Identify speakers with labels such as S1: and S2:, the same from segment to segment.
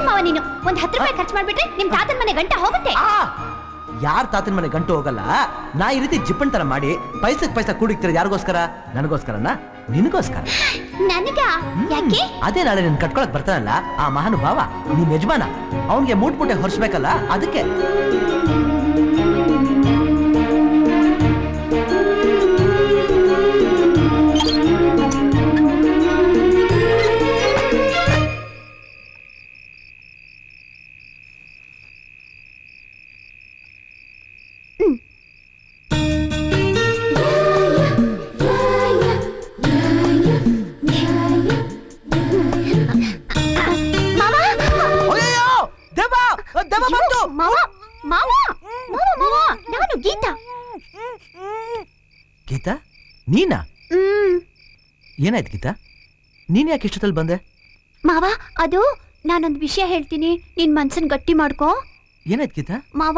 S1: ಮಾವ ನೀನು ಒಂದ್ 10 ರೂಪಾಯಿ ಖರ್ಚು ಮಾಡ್ಬಿಟ್ರೆ ನಿಮ್ ತಾತನ ಮನೆ ಗಂಟ ಹೋಗುತ್ತೆ.
S2: ಯಾರ ತಾತನ ಮನೆ ಗಂಟು ಹೋಗಲ್ಲ. ನಾ ಈ ರೀತಿ ಜಿಪ್ಪನ್ ತರ ಮಾಡಿ ಪೈಸಾ ಕೂಡಿಕ್ತಿರ ಯಾರಿಗೋಸ್ಕರ? ನನಗೋಸ್ಕರನ ನಿನಗೋಸ್ಕರ.
S1: ನನಗ ಯಾಕೆ?
S2: ಅದೇ ನಾಳೆ ನಿನ್ ಕಟ್ಕೊಳಕ್ ಬರ್ತಾನಲ್ಲ ಆ ಮಹಾನುಭಾವ ನಿನ್ ಯಜಮಾನ, ಅವನ್ಗೆ ಮೂಟೆ ಹೊರಿಸ್ಬೇಕಲ್ಲ ಅದಕ್ಕೆ.
S1: ನಾನು ಗೀತಾ.
S2: ಗೀತಾ ನೀನಾ? ಏನಾಯ್ತು ಗೀತಾ, ನೀನ್ ಯಾಕೆ ಇಷ್ಟದಲ್ಲಿ ಬಂದೆ?
S1: ಮಾವ ಅದು ನಾನೊಂದು ವಿಷಯ ಹೇಳ್ತೀನಿ, ನಿನ್ ಮನ್ಸನ್ ಗಟ್ಟಿ ಮಾಡ್ಕೋ.
S2: ಏನಾಯ್ತು ಗೀತಾ?
S1: ಮಾವ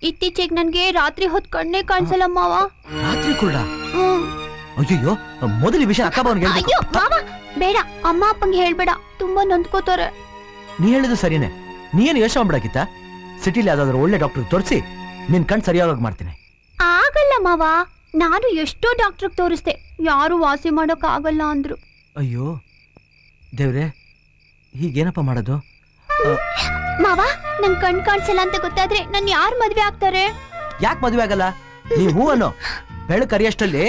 S1: ಇತ್ತೀಚೆಗೆ ನನ್ಗೆ ರಾತ್ರಿ ಹೊತ್ತು ಕಣ್ಣೇ ಕಾಣಿಸಲ್ಲ ಮಾವ.
S2: ರಾತ್ರಿ ಕೂಡ? ಅಯ್ಯೋ ಮೊದಲ ವಿಷಯ ಅಕ್ಕ ಬಾವನ್ಗೆ ಹೇಳ್ಬೇಕು.
S1: ಅಯ್ಯೋ ಮಾವ ಬೇಡ, ಅಮ್ಮ ಅಪ್ಪಂಗೆ ಹೇಳ್ಬೇಡ, ತುಂಬಾ ನೊಂದ್ಕೋತಾರೆ.
S2: ನೀ ಹೇಳಿದ್ದು ಸರಿನೇ, ನೀ ಏನು ಯೋಚನೆ ಮಾಡ್ಬೇಡ ಗೀತಾ. ಸಿಟಿಲಿ ಯಾವ್ದಾದ್ರು ಒಳ್ಳೆ ಡಾಕ್ಟರ್ ತೋರಿಸಿ ನಿನ್ ಕಣ್ ಸರಿಯಾಗಿ ಮಾಡ್ತೀನಿ.
S1: ಆಗಲ್ಲ ಮಾವ, ನಾನು ಎಷ್ಟೋ ಡಾಕ್ಟರ್ ತೋರಿಸ್ದೆ, ಯಾರು ವಾಸಿ ಮಾಡೋಕ್ ಆಗಲ್ಲ ಅಂದ್ರು.
S2: ಅಯ್ಯೋ ದೇವ್ರೆ, ಹೀಗೇನಪ್ಪ ಮಾಡೋದು?
S1: ಮಾವ ನನ್ ಕಣ್ ಕಾಣಿಸಲ್ಲ ಅಂತ ಗೊತ್ತಾದ್ರೆ ನನ್ ಯಾರು ಮದ್ವೆ ಆಗ್ತಾರೆ?
S2: ಯಾಕೆ ಮದ್ವೆ ಆಗಲ್ಲ? ನೀ ಹೂ ಅನ್ನೋ ಬೆಳಕು ಅರಿಯಷ್ಟಲ್ಲಿ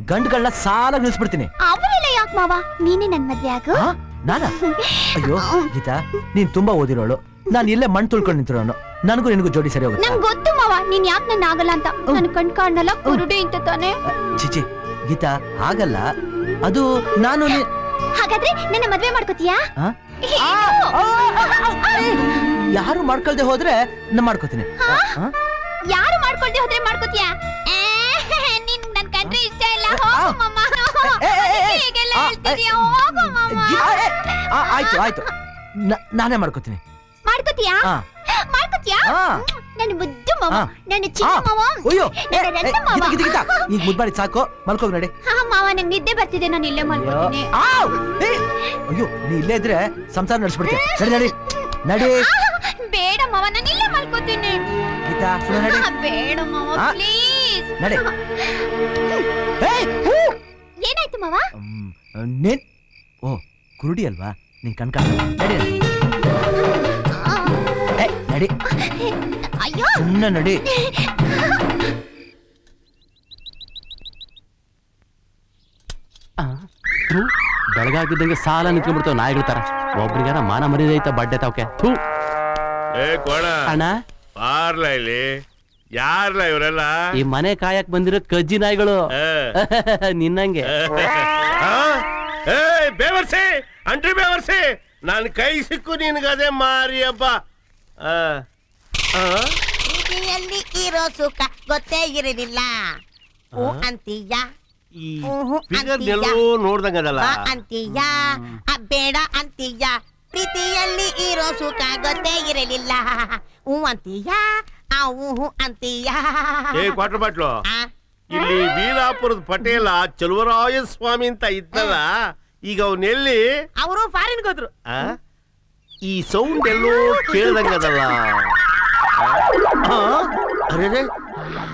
S2: ಗಂಡುಗಳನ್ನ ಸಾಲ ನಿಲ್ಸ್ಬಿಡ್ತೀನಿ.
S1: ಅವರೆಲ್ಲ ಯಾಕೆ ಮಾವ, ನೀನೇ ನನ್ ಮದ್ವೆ ಆಗು.
S2: ನಾನಾ? ಅಯ್ಯೋ ಗೀತಾ, ನೀನ್ ತುಂಬಾ ಓದಿರೋಳು, ನಾನು ಇಲ್ಲೇ ಮಣ್ಣು ತುಳ್ಕೊಂಡು ನಿಂತಿರೋನು, ನನಗೂ ನಿನಗೂ ಜೋಡಿ ಸರಿ ಹೋಗುತ್ತೆ.
S1: ನಂಗೆ ಗೊತ್ತು ಮಾವ, ನೀನ್ ಯಾಕೆ ನನ್ನ ಆಗಲ್ಲ ಅಂತ. ನನ್ ಕಣ್ ಕಾಣಲ್ಲ, ಕುರುಡಿ ಅಂತ ತಾನೆ.
S2: ಚಿಚಿ ಗೀತಾ ಆಗಲ್ಲ, ಅದು ನಾನು.
S1: ಹಾಗಾದ್ರೆ ನನ್ನ ಮದ್ವೆ ಮಾಡ್ಕೋತೀಯಾ?
S2: ಯಾರು ಮಾಡ್ಕೊಳ್ದೆ ಹೋದ್ರೆ ನಾ ಮಾಡ್ಕೋತೀನಿ.
S1: ಯಾರು ಮಾಡ್ಕೊಳ್ದೆ ಹೋದ್ರೆ ಮಾಡ್ಕೋತೀಯಾ? ನಿನ್ ನನ್ ಕಂಡ್ರೆ ಇಷ್ಟ ಇಲ್ಲ, ಹೋಗು ಮಮ್ಮ. ಹೀಗೆಲ್ಲ ಹೇಳ್ತಿದ್ಯಾ, ಹೋಗು ಮಮ್ಮ.
S2: ಆಯ್ತು ಆಯ್ತು, ನಾನೇ ಮಾಡ್ಕೋತೀನಿ.
S1: ಮಾಡ್ಕೋತೀಯಾ? ಮಾಡ್ಕೋತೀಯಾ? ನನ್ನ ಮುದ್ದು ಮಾವ, ನನ್ನ ಚಿಕ್ಕ ಮಾವ, ನನ್ನ ರತ್ನ ಮಾವ.
S2: ಈಗ ಮುದ್ಬಾಡಿ ಸಾಕು, ಮಲ್ಕೋಗ್ ನಡಿ.
S1: ಮಾವ ನಂಗೆ ನಿದ್ದೆ ಬರ್ತಿದೆ, ನಾನು ಇಲ್ಲೇ ಮಲ್ಕೋತೀನಿ.
S2: ಅಯ್ಯೋ ನೀ ಇಲ್ಲೇ ಇದ್ರೆ ಸಂಸಾರ ನಡೆಸ್ಬಿಡ್ತೀಯ. ನಡಿ ನಡಿ ನಡಿ.
S1: ಬೇಡ ಮಾವ, ನಾನು ಇಲ್ಲೇ ಮಲ್ಕೋತೀನಿ.
S2: ಗೀತಾ ನಡಿ.
S1: ಬೇಡ ಮಾವ ಪ್ಲೀಸ್
S2: ನಡಿ.
S1: ಏನಾಯ್ತು ಮಾವ?
S2: ನೀನ್ ಓ ಕುರುಡಿ ಅಲ್ವಾ, ನಿನ್ ಕಣ್ ಕಾಣಲ್ಲ. ನಡಿ ನಡಿ.
S1: ಅಯ್ಯೋ
S2: ಸುಮ್ಮನೆ ನಡಿ.
S3: ಬೆಳಗಾಗಿದ್ದಂಗೆ ಸಾಲ ನಿಂತ್ಕೊಂಡ್ಬಿಡ್ತಾವ ನಾಯಿಗಳ ತರ. ಒಬ್ರಿಗಾರ ಮಾನ ಮರ್ಯಾದೆ ಐತ ಬಡ್ಡೆ ತಾವಕ್ಕೆ. ಅಣ್ಣ
S4: ಬಾರ್ಲ ಇಲ್ಲಿ, ಯಾರ್ಲ ಇವರೆಲ್ಲ?
S3: ಈ ಮನೆ ಕಾಯಕ್ ಬಂದಿರೋ ಕಜ್ಜಿ ನಾಯಿಗಳು ನಿನ್ನಂಗೆ.
S4: ಬೇವರ್ಸಿ ಅಂಟ್ರಿ ಬೇವರ್ಸಿ, ನನ್ ಕೈ ಸಿಕ್ಕು ನಿನ್ಗದೆ ಮಾರಿ ಹಬ್ಬ.
S5: ಪ್ರೀತಿಯಲ್ಲಿ ಇರೋ ಸುಖ ಗೊತ್ತೇ ಇರಲಿಲ್ಲ ಅಂತೀಯ,
S4: ನೋಡ್ದಂಗದಲ್ಲ
S5: ಅಂತೀಯ, ಬೇಡ ಅಂತೀಯ. ಪ್ರೀತಿಯಲ್ಲಿ ಇರೋ ಸುಖ ಗೊತ್ತೇ ಇರಲಿಲ್ಲ ಅಂತೀಯ, ಅಂತೀಯ.
S4: ಕ್ವಾರ್ಟರ್ ಬಾಟ್ಲು, ಇಲ್ಲಿ ವೀರಾಪುರದ ಪಟೇಲ ಚಲುವರಾಯ ಸ್ವಾಮಿ ಅಂತ ಇದ್ದಲ್ಲ, ಈಗ ಅವನೆಲ್ಲಿ?
S5: ಅವರು ಫಾರಿನ್ ಹೋದ್ರು.
S4: ಈ ಸೌಂಡ್ ಎಲ್ಲೋ ಕೇಳ್ದಂಗದಲ್ಲ. ಅರೆ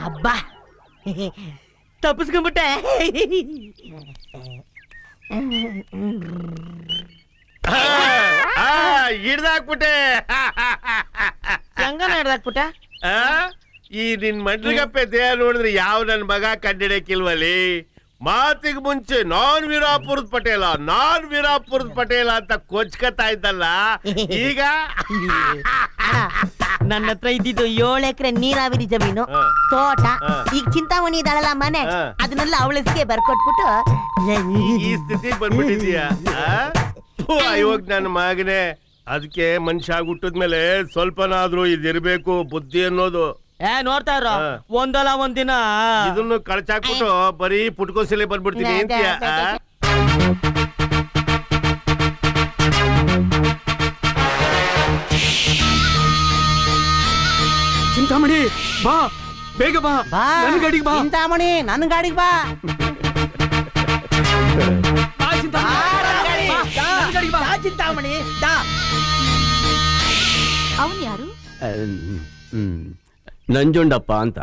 S5: ಅಬ್ಬಾ ತಪ್ಪಿಸ್ಕೊಂಡ್ಬಿಟ್ಟೆ.
S4: ಹಿಡ್ದಾಕ್ಬಿಟ್ಟೆ.
S5: ಹೆಂಗನ ಹಿಡ್ದಾಕ್ಬಿಟ್ಟ?
S4: ಈ ನಿನ್ ಮಂಡ್ರಿಗಪ್ಪೆ ದೇಹ ನೋಡಿದ್ರೆ ಯಾವ ನನ್ ಮಗ ಕಂಡಿಡಕ್ಕಿಲ್ವಲ್ಲಿ? ಮಾತಿಗೆ ಮುಂಚೆ ನಾನ್ ವೀರಾಪುರದ ಪಟೇಲ ಅಂತ ಕೊಚ್ಕತಾ ಇದ್ದಲ್ಲ, ಈಗ
S5: ನನ್ನ ಹತ್ರ ಇದ್ದಿದ್ದು 7 ಎಕರೆ ನೀರಾವರಿ ಜಮೀನು, ತೋಟ. ಈಗ ಚಿಂತಾಮಣಿ ಇದ್ದಾಳಲ್ಲ ಮನೆ, ಅದನ್ನೆಲ್ಲ ಅವಳಿಗೆ ಬರ್ಕೊಟ್ಬಿಟ್ಟು
S4: ಈ ಸ್ಥಿತಿಗೆ ಬಂದ್ಬಿಟ್ಟಿದೀಯ. ಇವಾಗ ನನ್ನ ಮಗನೇ, ಅದಕ್ಕೆ ಮನುಷ್ಯ ಹುಟ್ಟಿದ್ಮೇಲೆ ಸ್ವಲ್ಪನಾದ್ರೂ ಇದಿರ್ಬೇಕು ಬುದ್ಧಿ ಅನ್ನೋದು.
S5: ನೋಡ್ತಾ ಇರೋ, ಒಂದಲ್ಲ ಒಂದಿನ
S4: ಇದನ್ನು ಕಳಚಾಕ್ಬಿಟ್ಟು ಬರೀ ಪುಟ್ಕೋಸಲಿ ಬಂದ್ಬಿಡ್ತೀನಿ ಅಂತೀಯ.
S3: ಚಿಂತಾಮಣಿ ಬಾ, ಬೇಗ ಬಾ, ನನ್ನ ಗಾಡಿಗೆ ಬಾ.
S5: ಚಿಂತಾಮಣಿ ನನ್ನ ಗಾಡಿಗೆ ಬಾ. ಚಿಂತಾಮಣಿ
S3: ನಂಜುಂಡಪ್ಪ ಅಂತ,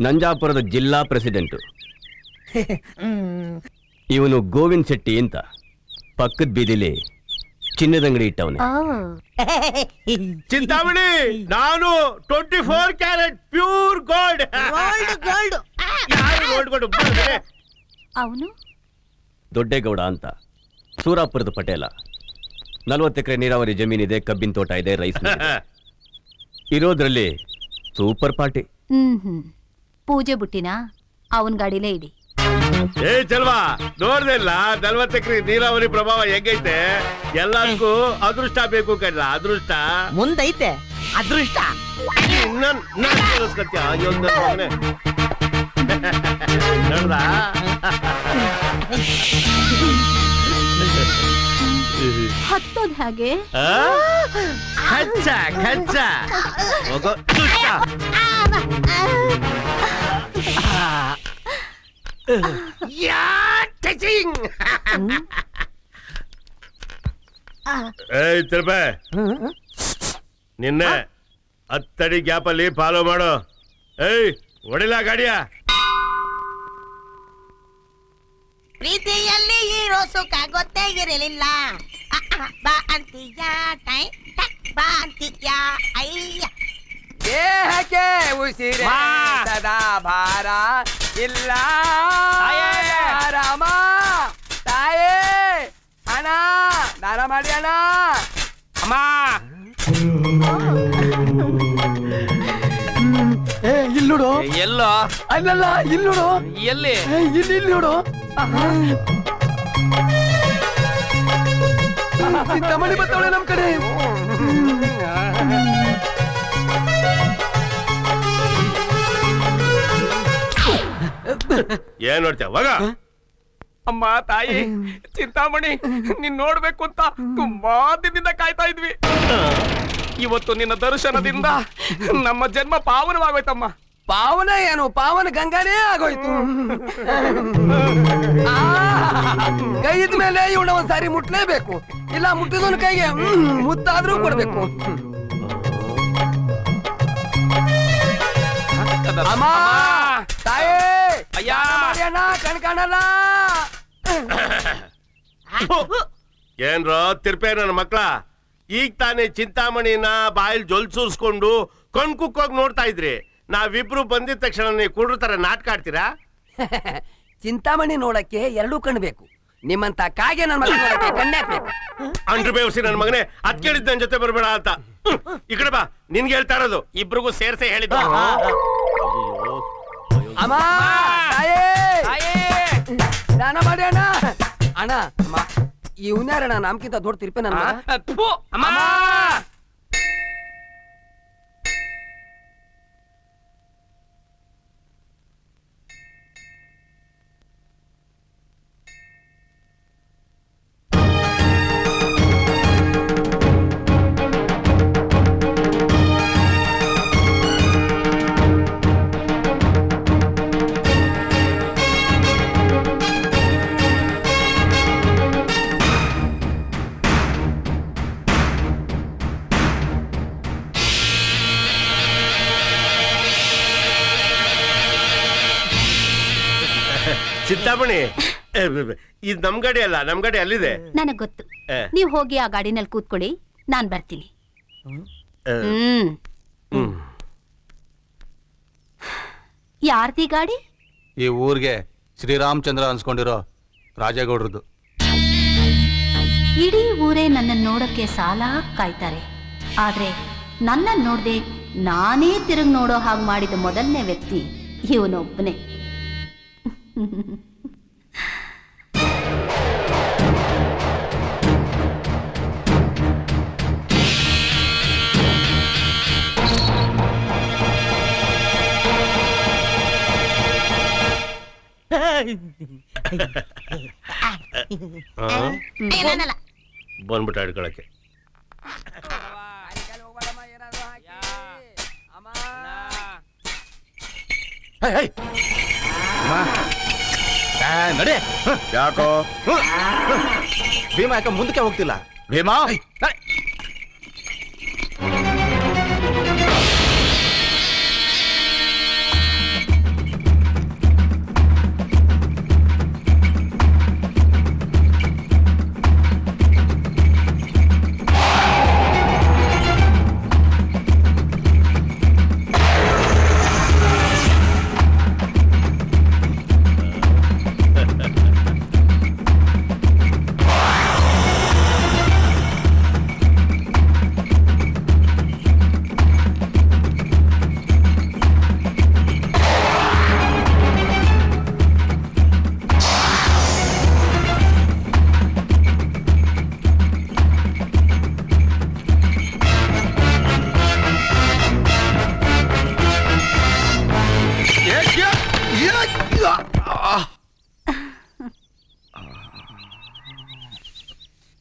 S3: ನಂಜಾಪುರದ ಜಿಲ್ಲಾ ಪ್ರೆಸಿಡೆಂಟು. ಇವನು ಗೋವಿಂದ್ ಶೆಟ್ಟಿ ಅಂತ, ಪಕ್ಕದ ಬೀದಿಲಿ ಚಿನ್ನದಂಗಡಿ ಇಟ್ಟವನೆ.
S4: ಚಿಂತಾಮಣಿ, ನಾನು 24 ಕ್ಯಾರೆಟ್ ಪ್ಯೂರ್ ಗೋಲ್ಡ್.
S1: ಅವನು
S3: ದೊಡ್ಡೇಗೌಡ ಅಂತ, ಸೂರಾಪುರದ ಪಟೇಲ. 40 ಎಕರೆ ನೀರಾವರಿ ಜಮೀನಿದೆ, ಕಬ್ಬಿನ ತೋಟ ಇದೆ, ರೈಸ್ ಮಿಲ್ ಇದೆ. ಇರೋದ್ರಲ್ಲಿ ಸೂಪರ್ ಪಾರ್ಟಿ.
S1: ಪೂಜೆ ಬುಟ್ಟಿನ ಅವನ್ ಗಾಡಿಲೇ ಇಡಿ.
S4: ಏ ಚಲ್ವಾ, ನೋಡ್ದಿಲ್ಲ 40 ಎಕರೆ ನೀರಾವರಿ ಪ್ರಭಾವ ಹೆಂಗೈತೆ? ಎಲ್ಲರಿಗೂ ಅದೃಷ್ಟ ಬೇಕು ಕಣ್ಣ, ಅದೃಷ್ಟ
S5: ಮುಂದೈತೆ ಅದೃಷ್ಟ.
S4: ನೋಡ್ದ?
S1: ಹತ್ತೋದ್ ಹೇಗೆ?
S4: ಖಚ್ಚ ಖಚ್ಚ ಹೋಗೋ ದುಷ್ಟ. ಏಯ್ ತಿರ್ಬೆ, ನಿನ್ನೆ 10 ಅಡಿ ಗ್ಯಾಪ್ ಅಲ್ಲಿ ಫಾಲೋ ಮಾಡು. ಏಯ್ ಹೊಡಿಲ ಗಾಡಿಯ.
S5: ಪ್ರೀತಿಯಲ್ಲಿ ಇರೋ ಸುಖ ಗೊತ್ತೇ ಇರಲಿಲ್ಲ. ಬಾ ಅಂತೀಯ ಟೈ ಬಾ ಅಂತೀಯ ಅಯ್ಯ.
S6: ದೇಹಕ್ಕೆ ಉಸಿರೇ ಸದಾ ಭಾರ ಇಲ್ಲ. ರಾಮ ತಾಯೇ ಅಣ್ಣ, ದಾನ ಮಾಡಿ ಅಣ್ಣ. ಅಮ್ಮ ಇಲ್ಲಿ ನೋಡು.
S3: ಎಲ್ಲೋ
S6: ಅಲ್ಲಲ್ಲ, ಇಲ್ಲಿ ನೋಡು.
S3: ಎಲ್ಲಿ?
S6: ಇಲ್ಲಿ ನೋಡು. ಚಿಂತಾಮಣಿ ಬರ್ತಾವಳೆ ನಮ್ ಕಡೆ.
S4: ಏನ್ ನೋಡ್ತೀಯ ಮಗ?
S6: ಅಮ್ಮ ತಾಯಿ, ಚಿಂತಾಮಣಿ ನೀನ್ ನೋಡ್ಬೇಕು ಅಂತ ತುಂಬಾ ದಿನದಿಂದ ಕಾಯ್ತಾ ಇದ್ವಿ. ಇವತ್ತು ನಿನ್ನ ದರ್ಶನದಿಂದ ನಮ್ಮ ಜನ್ಮ ಪಾವನವಾಗೋಯ್ತಮ್ಮ. ಪಾವನ ಏನು, ಪಾವನ ಗಂಗಾನೇ ಆಗೋಯ್ತು. ಕೈ ಇದ್ಮೇಲೆ ಇವಳ ಒಂದ್ಸಾರಿ ಮುಟ್ಲೇಬೇಕು, ಇಲ್ಲ ಮುಟ್ಟಿದವನ ಕೈಗೆ ಮುತ್ತಾದ್ರೂ ಕೊಡ್ಬೇಕು. ಅಮ್ಮ ತಾಯೇ, ಅಯ್ಯಣ್ಣ ಕಣ್ ಕಾಣಲ್ಲ.
S4: ಏನ್ರೋ ತಿರ್ಪೆ ನನ್ನ ಮಕ್ಳ, ಈಗ ತಾನೇ ಚಿಂತಾಮಣಿನ ಬಾಯಿಲ್ ಜೊಲ್ ಸೂರ್ಸ್ಕೊಂಡು ಕಣ್ ಕುಕ್ಕೋಗಿ ನೋಡ್ತಾ ಇದ್ರಿ. ನಾವಿಬ್ರು ಬಂದಿದ ತಕ್ಷಣ ನೀವು ಕುಡ್ರ ತರ ನಾಟಕ ಆಡ್ತೀರಾ?
S6: ಚಿಂತಾಮಣಿ ನೋಡಕ್ಕೆ 2 ಕಣ್ಣು ಬೇಕು. ನಿಮ್ಮಂತ ಕಾಗೆ ನನ್ನ ಮಗ ನೋಡಕ್ಕೆ ಕಣ್ಣೇ ಬೇಕು.
S4: ಅಂಡ್ರು ಬೇವಸಿ ನನ್ನ ಮಗನೇ, ಅದ್ ಕೇಳಿದ್ ನನ್ ಜೊತೆ ಬರ್ಬೇಡ ಅಂತ. ಈ ಕಡೆ ಬಾ, ನಿನ್ಗೆ ಹೇಳ್ತಾ ಇರೋದು. ಇಬ್ರಿಗೂ ಸೇರ್ಸೆ ಹೇಳಿದ್ದು.
S6: ಅಮ್ಮ ತಾಯೇ, ದಾನ ಮಾಡಿ ಅಣ್ಣ. ಅಣ್ಣ ಇವನ್ಯಾರಣ್ಣ ನಮ್ಕಿಂತ ದೊಡ್ಡ ತಿರ್ಪೆ ನನ್ನ ಅಮ್ಮ.
S4: ಚಿಂತಾಮಣಿ, ಇದು ನಮ್ ಗಾಡಿ ಅಲ್ಲ, ನಮ್ ಗಾಡಿ ಅಲ್ಲಿದೆ.
S1: ನನಗ್ ಗೊತ್ತು. ನೀವ್ ಹೋಗಿ ಆ ಗಾಡಿನಲ್ಲಿ ಕೂತ್ಕೊಳ್ಳಿ, ನಾನ್ ಬರ್ತೀನಿ. ಯಾರ್ದಿ ಗಾಡಿ?
S7: ಈ ಊರ್ಗೆ ಶ್ರೀರಾಮಚಂದ್ರ ಅನ್ಸ್ಕೊಂಡಿರೋ ರಾಜೇಗೌಡ್ರದ್ದು.
S1: ಇಡೀ ಊರೇ ನನ್ನ ನೋಡಕ್ಕೆ ಸಾಲ ಕಾಯ್ತಾರೆ, ಆದ್ರೆ ನನ್ನ ನೋಡ್ದೆ ನಾನೇ ತಿರುಗಿ ನೋಡೋ ಹಾಗೆ ಮಾಡಿದ ಮೊದಲನೇ ವ್ಯಕ್ತಿ ಇವನೊಬ್ಬನೇ.
S4: ಬಂದ್ಬಿಟ್ಟು ಆಡ್ಕೊಳಕ್ಕೆ.
S2: ನಡೆ.
S7: ಯಾಕೋ
S2: ಭೀಮಾ ಯಾಕೆ ಮುಂದಕ್ಕೆ ಹೋಗ್ತಿಲ್ಲ?
S7: ಭೀಮಾ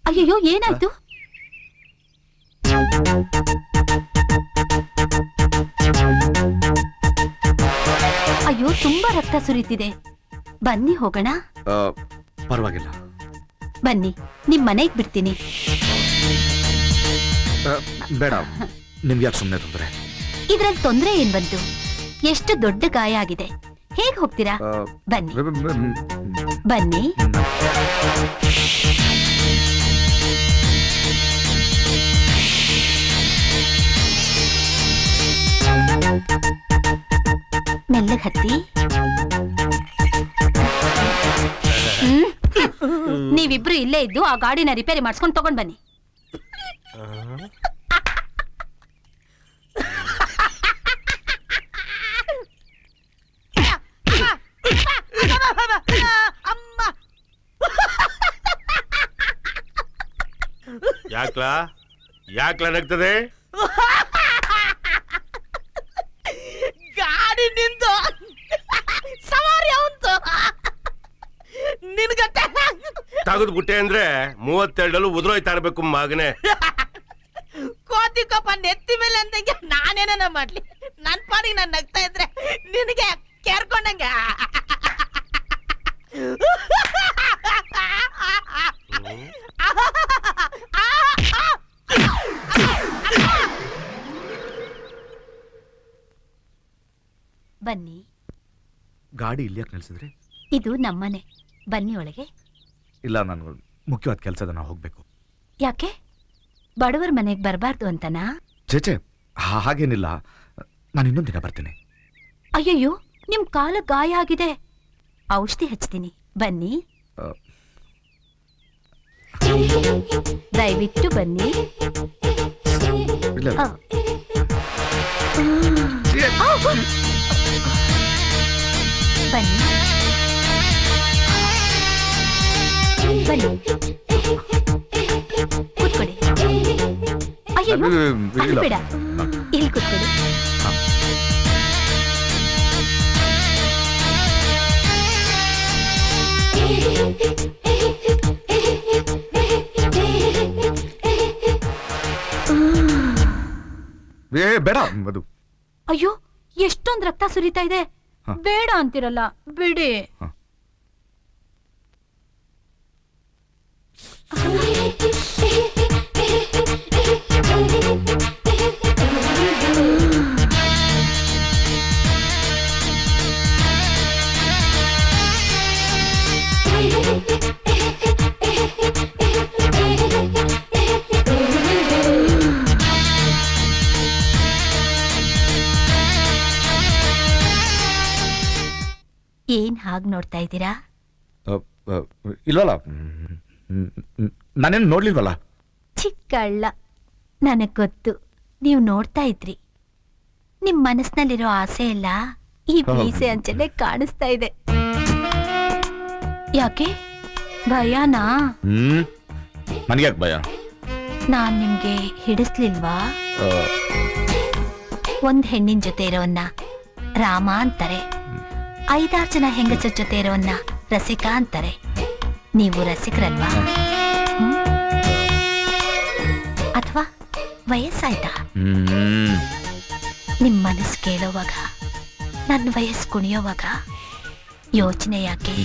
S1: ಅಯ್ಯಯ್ಯೋ ಏನಾಯ್ತು? ಅಯ್ಯೋ ತುಂಬಾ ರಕ್ತ ಸುರಿತಿದೆ. ಬನ್ನಿ ಹೋಗೋಣ.
S8: ಪರವಾಗಿಲ್ಲ.
S1: ಬನ್ನಿ, ನಿಮ್ ಮನೆಗ್ ಬಿಡ್ತೀನಿ.
S8: ಬೇಡ, ನಿಮ್ಗೆ ಯಾಕೆ ಸುಮ್ಮನೆ ತೊಂದರೆ?
S1: ಇದ್ರಲ್ಲಿ ತೊಂದ್ರೆ ಏನ್ ಬಂತು? ಎಷ್ಟು ದೊಡ್ಡ ಗಾಯ ಆಗಿದೆ. ಹೇಗ್ ಹೋಗ್ತೀರಾ? ಬನ್ನಿ ಬನ್ನಿ. ಮೆಲ್ಲಗ್ ಹತ್ತಿ. ನೀವಿಬ್ರು ಇಲ್ಲೇ ಇದ್ದು ಆ ಗಾಡಿನ ರಿಪೇರಿ ಮಾಡಿಸ್ಕೊಂಡು ತಗೊಂಡ್ ಬನ್ನಿ.
S4: ಯಾಕ್ಲಾ ನಗ್ತದೆ?
S5: ಗಾಡಿ ನಿಂದು ಸವಾರಿ ಅವಂತು ನಿನ್ಗತ್ತೆ
S4: ತಗದ್ ಬಿಟ್ಟೆ ಅಂದ್ರೆ 32 ಉದುರೋಯ್ತಾ ಇರ್ಬೇಕು ಮಗನೇ.
S5: ಕೋತಿ ಕಪ್ಪ ನೆತ್ತಿ ಮೇಲೆ ಅಂದಂಗೆ ನಾನೇನ ಮಾಡ್ಲಿ? ನನ್ ಪಾಡಿಗೆ ನಾನು ನಗ್ತಾ ಇದ್ರೆ ನಿನಗೆ ಕೇರ್ಕೊಂಡಂಗೆ.
S1: ಬನ್ನಿ.
S8: ಗಾಡಿ ಇಲ್ಲಿ ಯಾಕೆ ನಿಲ್ಸಿದ್ರಿ?
S1: ಇದು ನಮ್ಮನೆ. ಬನ್ನಿ ಒಳಗೆ.
S8: ಇಲ್ಲ, ನಾನು ಮುಖ್ಯವಾದ ಕೆಲಸದ ನಾವು ಹೋಗ್ಬೇಕು.
S1: ಯಾಕೆ? ಬಡವರ ಮನೆಗೆ ಬರಬಾರ್ದು ಅಂತನಾ?
S8: ಚೇಚೆ, ಹಾಗೇನಿಲ್ಲ. ನಾನು ಇನ್ನೊಂದು ದಿನ ಬರ್ತೀನಿ.
S1: ಅಯ್ಯಯ್ಯೋ, ನಿಮ್ ಕಾಲ ಗಾಯ ಆಗಿದೆ. ಔಷಧಿ ಹಚ್ತೀನಿ. ಬನ್ನಿ, ದಯವಿಟ್ಟು ಬನ್ನಿ.
S8: ಇಲ್ಲ,
S1: ಆ. ಬನ್ನಿ ಬನ್ನಿ, ಕೂತ್ಕೊಳ್ಳಿ. ಅಯ್ಯೋ
S8: ಇಲ್ಲ.
S1: ಬೇಡ, ಇಲ್ಲಿ ಕೂತ್ಕೊಳ್ಳಿ.
S8: ಬೇಡ ಅದು.
S1: ಅಯ್ಯೋ, ಎಷ್ಟೊಂದ್ ರಕ್ತ ಸುರಿತಾ ಇದೆ. ಬೇಡ ಅಂತಿರಲ್ಲ, ಬಿಡಿ. ಏನ್ ಹಾಗ್ ನೋಡ್ತಾ ಇದ್ದೀರಾ?
S8: ಇಲ್ವಲ್ಲ, ನಾನೇನು ನೋಡ್ಲಿಲ್ವಲ್ಲ.
S1: ಚಿಕ್ಕಳ್ಳ, ನನಗ್ ಗೊತ್ತು ನೀವು ನೋಡ್ತಾ ಇದ್ರಿ. ನಿಮ್ ಮನಸ್ಸಿನಲ್ಲಿರೋ ಆಸೆ ಎಲ್ಲ ಈ ಮೀಸೆ ಅಂಚನೆ ಕಾಣಿಸ್ತಾ ಇದೆ. ಯಾಕೆ ಭಯನಾ?
S8: ನನಗ್ಯಾಕೆ ಭಯ?
S1: ನಾನ್ ನಿಮ್ಗೆ ಹಿಡಿಸ್ಲಿಲ್ವಾ? ಒಂದ್ ಹೆಣ್ಣಿನ ಜೊತೆ ಇರೋನ್ನ ರಾಮ ಅಂತಾರೆ, 5-6 ಜನ ಹೆಂಗಸರ ಜೊತೆ ಇರೋನ್ನ ರಸಿಕ ಅಂತಾರೆ. ನೀವು ರಸಿಕರಲ್ವಾ? ಅಥವಾ ವಯಸ್ಸಾಯ್ತಾ? ನಿಮ್ ಮನಸ್ಸು ಕೇಳೋವಾಗ, ನನ್ನ ವಯಸ್ಸು ಕುಣಿಯೋವಾಗ ಯೋಚನೆ ಯಾಕೆ?